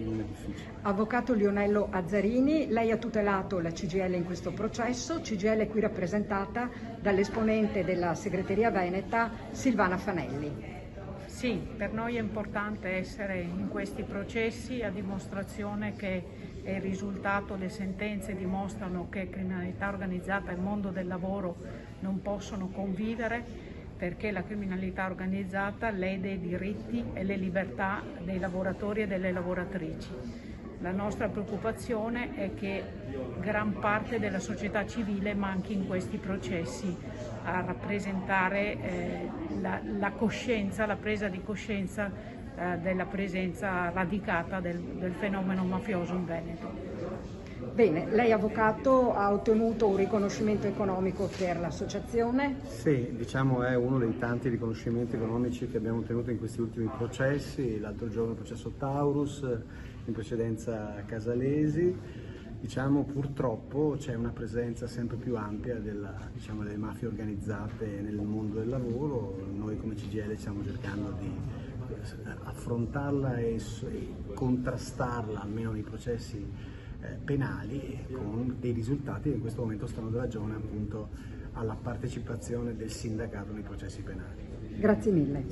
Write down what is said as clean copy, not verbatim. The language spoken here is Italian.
non è difficile. Avvocato Lionello Azzarini, lei ha tutelato la CGIL in questo processo, CGIL qui rappresentata dall'esponente della segreteria veneta Silvana Fanelli. Sì, per noi è importante essere in questi processi a dimostrazione che il risultato, le sentenze dimostrano che criminalità organizzata e mondo del lavoro non possono convivere, perché la criminalità organizzata lede i diritti e le libertà dei lavoratori e delle lavoratrici. La nostra preoccupazione è che gran parte della società civile manchi in questi processi a rappresentare la coscienza, la presa di coscienza della presenza radicata del fenomeno mafioso in Veneto. Bene, lei avvocato ha ottenuto un riconoscimento economico per l'associazione? Sì, diciamo è uno dei tanti riconoscimenti economici che abbiamo ottenuto in questi ultimi processi, l'altro giorno il processo Taurus, in precedenza Casalesi. Diciamo purtroppo c'è una presenza sempre più ampia delle mafie organizzate nel mondo del lavoro. Noi come CGIL stiamo cercando di affrontarla e contrastarla almeno nei processi penali, con dei risultati che in questo momento stanno da ragione appunto alla partecipazione del sindacato nei processi penali. Grazie mille.